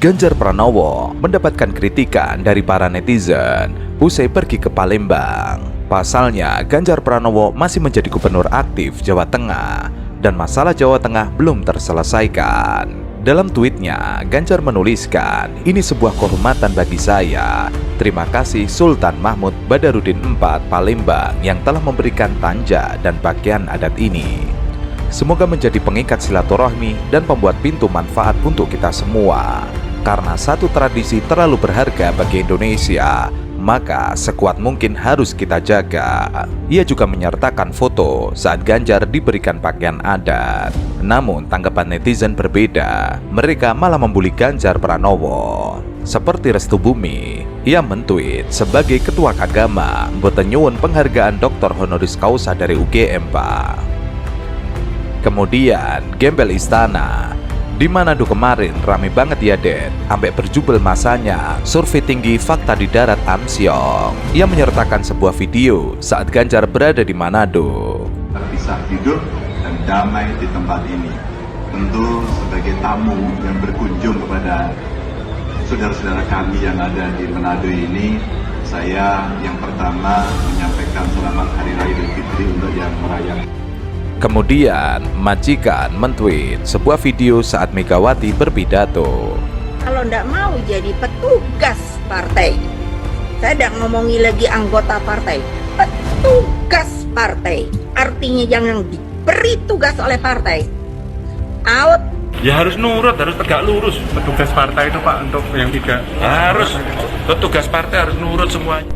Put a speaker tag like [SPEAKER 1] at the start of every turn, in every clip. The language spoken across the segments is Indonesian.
[SPEAKER 1] Ganjar Pranowo mendapatkan kritikan dari para netizen usai pergi ke Palembang. Pasalnya, Ganjar Pranowo masih menjadi gubernur aktif Jawa Tengah dan masalah Jawa Tengah belum terselesaikan. Dalam tweetnya, Ganjar menuliskan, "Ini sebuah kehormatan bagi saya. Terima kasih Sultan Mahmud Badarudin IV Palembang yang telah memberikan tanja dan pakaian adat ini. Semoga menjadi pengikat silaturahmi dan pembuat pintu manfaat untuk kita semua. Karena satu tradisi terlalu berharga bagi Indonesia, maka sekuat mungkin harus kita jaga." Ia juga menyertakan foto saat Ganjar diberikan pakaian adat. Namun tanggapan netizen berbeda. Mereka malah membuli Ganjar Pranowo. Seperti Restu Bumi, ia mentweet, "Sebagai ketua Kagama, mboten nyuwun penghargaan Dr. Honoris Causa dari UGM, Pak." Kemudian gembel istana. Di Manado kemarin rame banget ya Den, sampai berjubel masanya survei tinggi fakta di darat Amsyong. Ia menyertakan sebuah video saat Ganjar berada di Manado.
[SPEAKER 2] Bisa hidup dan damai di tempat ini. Tentu sebagai tamu yang berkunjung kepada saudara-saudara kami yang ada di Manado ini, saya yang pertama menyampaikan selamat Hari Raya Idul Fitri untuk yang merayakan.
[SPEAKER 1] Kemudian, majikan mentweet sebuah video saat Megawati berpidato.
[SPEAKER 3] Kalau ndak mau jadi petugas partai, saya tidak ngomongi lagi anggota partai, petugas partai. Artinya jangan diberi tugas oleh partai. Out.
[SPEAKER 4] Ya harus nurut, harus tegak lurus. Petugas partai itu Pak, untuk yang tiga harus, petugas partai harus nurut semuanya.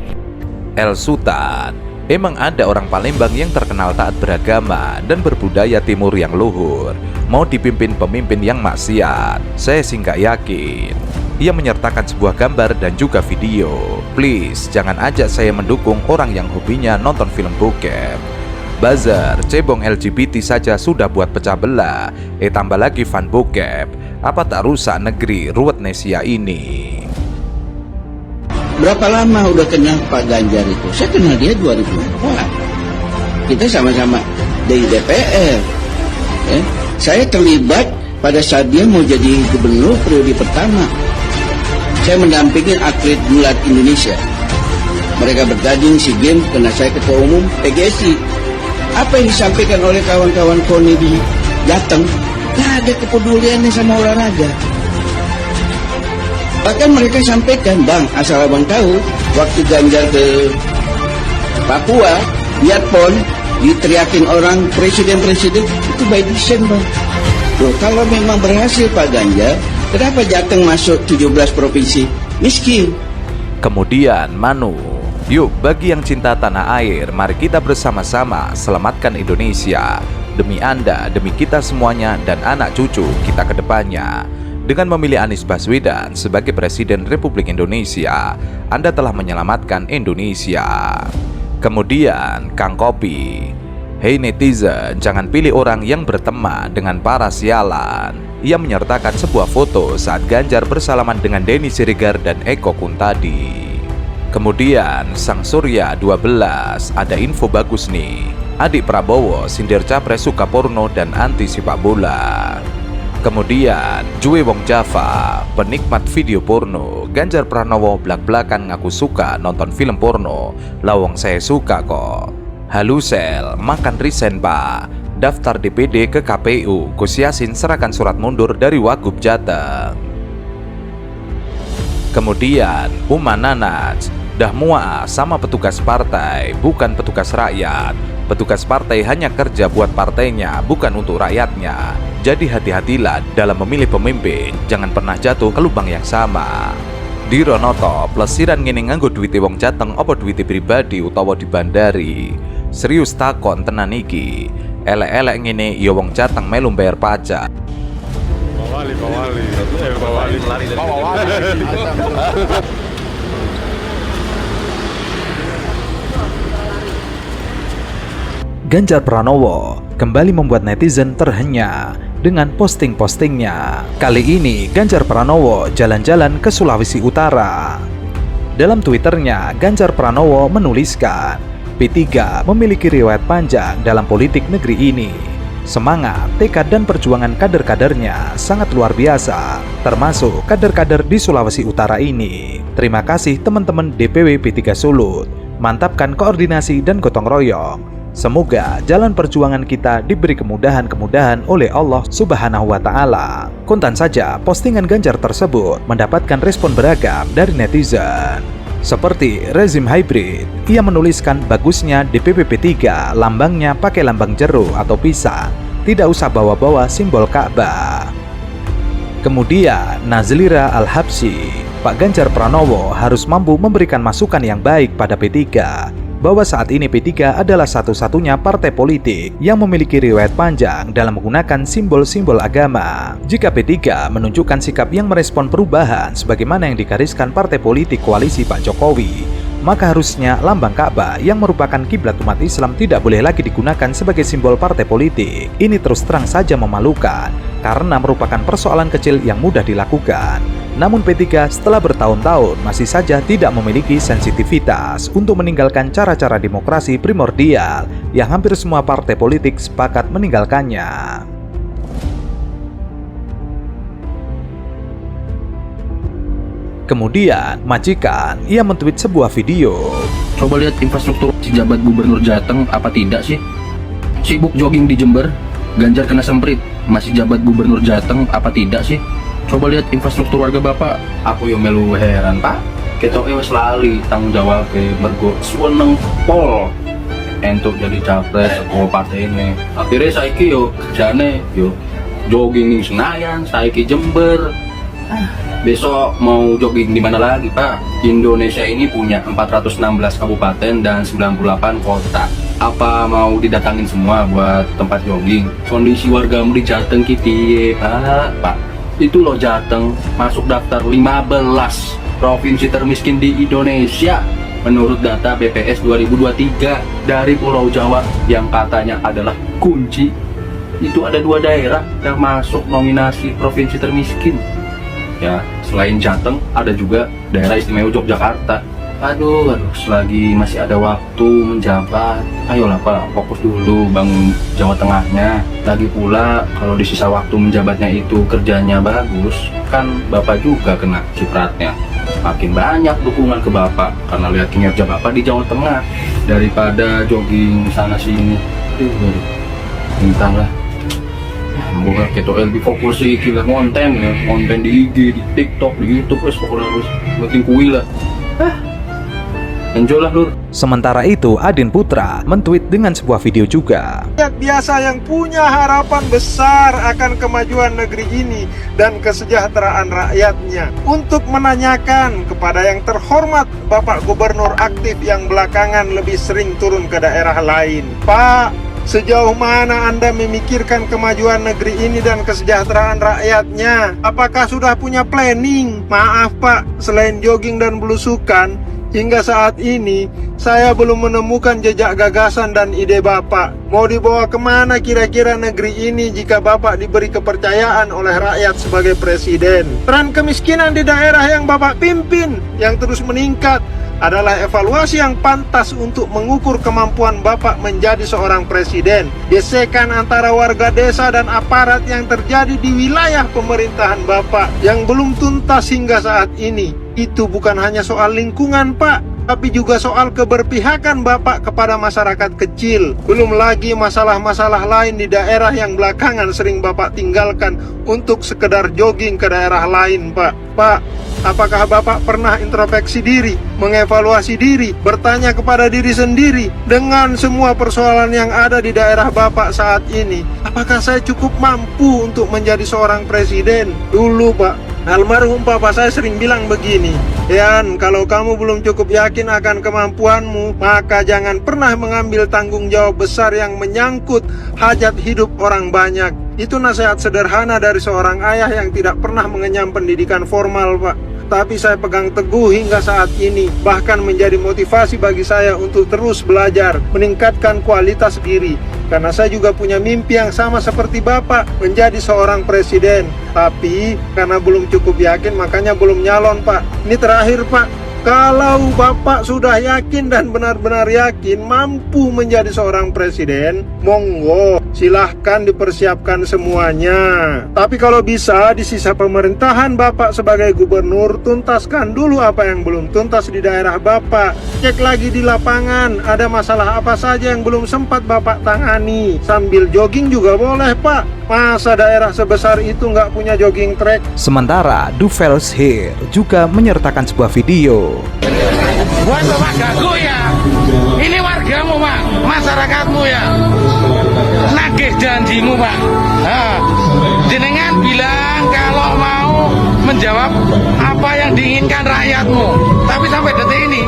[SPEAKER 1] El Sultan, emang ada orang Palembang yang terkenal taat beragama dan berbudaya timur yang luhur, mau dipimpin pemimpin yang maksiat? Saya sih nggak yakin. Ia menyertakan sebuah gambar dan juga video. "Please, jangan ajak saya mendukung orang yang hobinya nonton film bokep. Buzzer, cebong LGBT saja sudah buat pecah belah, tambah lagi fan bokep. Apa tak rusak negeri ruwet Nesia ini?"
[SPEAKER 5] Berapa lama udah kenal Pak Ganjar itu? Saya kenal dia 2004. Kita sama-sama dari DPR. Saya terlibat pada saat dia mau jadi gubernur periode pertama. Saya mendampingi atlet gulat Indonesia. Mereka bertanding SEA Games karena saya ketua umum PGSI. Apa yang disampaikan oleh kawan-kawan KONI di Jateng? Gak ada kepeduliannya sama olahraga. Bahkan mereka sampaikan, "Bang, asal abang tahu, waktu Ganjar ke Papua, lihat PON, diteriakin orang presiden-presiden, itu by design, Bang." Loh, kalau memang berhasil Pak Ganjar, kenapa Jateng masuk 17 provinsi miskin?
[SPEAKER 1] Kemudian Manu, "Yuk, bagi yang cinta tanah air, mari kita bersama-sama selamatkan Indonesia. Demi Anda, demi kita semuanya, dan anak cucu kita ke depannya. Dengan memilih Anies Baswedan sebagai Presiden Republik Indonesia, Anda telah menyelamatkan Indonesia." Kemudian Kang Kopi, "Hei netizen, jangan pilih orang yang berteman dengan para sialan." Ia menyertakan sebuah foto saat Ganjar bersalaman dengan Denny Siregar dan Eko Kuntadi. Kemudian Sang Surya 12, "Ada info bagus nih. Adik Prabowo sindir capres suka porno dan anti sepak bola." Kemudian Jue Wong Java, penikmat video porno, "Ganjar Pranowo blak-blakan ngaku suka nonton film porno. Lawang saya suka kok. Halusel, makan resign Pak. Daftar DPD ke KPU. Gus Yassin serahkan surat mundur dari Wagub Jateng." Kemudian Uma Nanaj, "Dah muak sama petugas partai, bukan petugas rakyat. Petugas partai hanya kerja buat partainya, bukan untuk rakyatnya. Jadi hati-hatilah dalam memilih pemimpin, jangan pernah jatuh ke lubang yang sama." Di Ronoto, plesiran ngene nganggo duwite wong Jateng apa duwite pribadi utawa dibandari? Serius takon tenan iki. Elek-elek ngene ya wong Jateng melu bayar pajak. Ganjar Pranowo kembali membuat netizen terhenyak dengan posting-postingnya. Kali ini Ganjar Pranowo jalan-jalan ke Sulawesi Utara. Dalam Twitternya, Ganjar Pranowo menuliskan, "P3 memiliki riwayat panjang dalam politik negeri ini. Semangat, tekad, dan perjuangan kader-kadernya sangat luar biasa, termasuk kader-kader di Sulawesi Utara ini. Terima kasih teman-teman DPW P3 Sulut, mantapkan koordinasi dan gotong royong. Semoga jalan perjuangan kita diberi kemudahan-kemudahan oleh Allah Subhanahu wa Ta'ala. Kontan saja postingan Ganjar tersebut mendapatkan respon beragam dari netizen. Seperti rezim hybrid, ia menuliskan bagusnya DPW P3 lambangnya pakai lambang jeruk atau pisang, tidak usah bawa-bawa simbol Ka'bah. Kemudian Nazlira Al-Habsyi, Pak Ganjar Pranowo harus mampu memberikan masukan yang baik pada P3, bahwa saat ini P3 adalah satu-satunya partai politik yang memiliki riwayat panjang dalam menggunakan simbol-simbol agama. Jika P3 menunjukkan sikap yang merespon perubahan sebagaimana yang digariskan partai politik koalisi Pak Jokowi, maka harusnya lambang Ka'bah yang merupakan kiblat umat Islam tidak boleh lagi digunakan sebagai simbol partai politik. Ini terus terang saja memalukan, karena merupakan persoalan kecil yang mudah dilakukan. Namun P3 setelah bertahun-tahun masih saja tidak memiliki sensitivitas untuk meninggalkan cara-cara demokrasi primordial yang hampir semua partai politik sepakat meninggalkannya. Kemudian, majikan, ia mentweet sebuah video.
[SPEAKER 6] Coba lihat infrastruktur jabat Gubernur Jateng apa tidak sih? Sibuk jogging di Jember, Ganjar kena semprit, masih jabat Gubernur Jateng apa tidak sih? Coba lihat infrastruktur warga Bapak. Aku yang melu heran Pak, kita wes lali tanggung jawab ke mergo suweneng pol entuk jadi capres ke partai ini. Akhirnya saiki yo kerjane yo jogging di Senayan, saiki Jember. Besok mau jogging di mana lagi Pak? Indonesia ini punya 416 kabupaten dan 98 kota. Apa mau didatangin semua buat tempat jogging? Kondisi wargamu di Jateng piye Pak? Itu loh Jateng masuk daftar 15 provinsi termiskin di Indonesia menurut data BPS 2023. Dari Pulau Jawa yang katanya adalah kunci, itu ada 2 daerah yang masuk nominasi provinsi termiskin. Ya, selain Jateng ada juga daerah istimewa Yogyakarta. Aduh, selagi masih ada waktu menjabat, ayolah Pak, fokus dulu bangun Jawa Tengahnya. Lagi pula, kalau di sisa waktu menjabatnya itu kerjanya bagus, kan Bapak juga kena cipratnya. Makin banyak dukungan ke Bapak, karena lihat kinerja Bapak di Jawa Tengah, daripada jogging sana-sini. Entahlah. Semoga kita lebih fokus sih kira konten ya, konten di IG, di TikTok, di YouTube, pokoknya harus makin kuil lah. Enjoy lah Lur.
[SPEAKER 1] Sementara itu, Adin Putra mentweet dengan sebuah video juga.
[SPEAKER 7] Rakyat biasa yang punya harapan besar akan kemajuan negeri ini dan kesejahteraan rakyatnya, untuk menanyakan kepada yang terhormat Bapak Gubernur aktif yang belakangan lebih sering turun ke daerah lain. Pak, sejauh mana Anda memikirkan kemajuan negeri ini dan kesejahteraan rakyatnya? Apakah sudah punya planning? Maaf Pak, selain jogging dan belusukan, hingga saat ini saya belum menemukan jejak gagasan dan ide Bapak. Mau dibawa kemana kira-kira negeri ini jika Bapak diberi kepercayaan oleh rakyat sebagai presiden? Tren kemiskinan di daerah yang Bapak pimpin yang terus meningkat adalah evaluasi yang pantas untuk mengukur kemampuan Bapak menjadi seorang presiden. Gesekan antara warga desa dan aparat yang terjadi di wilayah pemerintahan Bapak yang belum tuntas hingga saat ini, itu bukan hanya soal lingkungan Pak, tapi juga soal keberpihakan Bapak kepada masyarakat kecil. Belum lagi masalah-masalah lain di daerah yang belakangan sering Bapak tinggalkan untuk sekedar jogging ke daerah lain Pak. Pak, apakah Bapak pernah introspeksi diri, mengevaluasi diri, bertanya kepada diri sendiri dengan semua persoalan yang ada di daerah Bapak saat ini? Apakah saya cukup mampu untuk menjadi seorang presiden? Dulu Pak, almarhum papa saya sering bilang begini, Yan, kalau kamu belum cukup yakin akan kemampuanmu, maka jangan pernah mengambil tanggung jawab besar yang menyangkut hajat hidup orang banyak. Itu nasihat sederhana dari seorang ayah yang tidak pernah mengenyam pendidikan formal Pak, tapi saya pegang teguh hingga saat ini, bahkan menjadi motivasi bagi saya untuk terus belajar, meningkatkan kualitas diri. Karena saya juga punya mimpi yang sama seperti Bapak, menjadi seorang presiden. Tapi karena belum cukup yakin, makanya belum nyalon Pak. Ini terakhir Pak, Kalau Bapak sudah yakin dan benar-benar yakin mampu menjadi seorang presiden, monggo silahkan dipersiapkan semuanya. Tapi kalau bisa di sisa pemerintahan Bapak sebagai gubernur, tuntaskan dulu apa yang belum tuntas di daerah Bapak. Cek lagi di lapangan, ada masalah apa saja yang belum sempat Bapak tangani. Sambil jogging juga boleh Pak. Masa daerah sebesar itu nggak punya jogging track?
[SPEAKER 1] Sementara Duvels Here juga menyertakan sebuah video.
[SPEAKER 8] Buat Bapak Gago ya, ini wargamu Pak, masyarakatmu ya, nagih janjimu Pak. Jenengan bilang kalau mau menjawab apa yang diinginkan rakyatmu, tapi sampai detik ini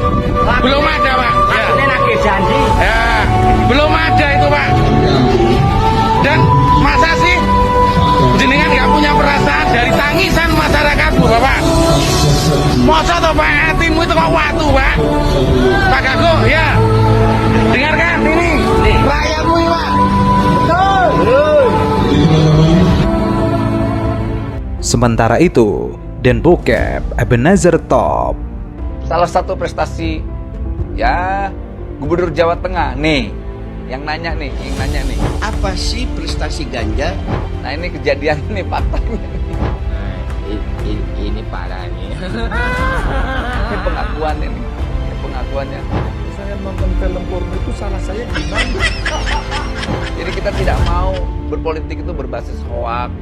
[SPEAKER 8] belum ada Pak. Ya.
[SPEAKER 9] Nagih janji.
[SPEAKER 8] Ya, belum ada itu Pak. Dan masa sih jenengan nggak punya perasaan dari tangisan masyarakatmu Bapak? Masa toh Pak, hatimu itu kok watu Pak? Pak Gago ya, dengarkan ini rakyatmu ini Pak.
[SPEAKER 1] Sementara itu, Den Bokep Ebenezer Top.
[SPEAKER 10] Salah satu prestasi ya Gubernur Jawa Tengah nih, yang nanya nih.
[SPEAKER 5] Apa sih prestasi Ganjar?
[SPEAKER 10] Nah ini kejadian nih faktanya.
[SPEAKER 9] Ini parah nih.
[SPEAKER 10] Ini pengakuannya nih. Pengakuannya.
[SPEAKER 7] Saya nonton film porno itu salah saya gimana?
[SPEAKER 10] Jadi kita tidak mau berpolitik itu berbasis hoak.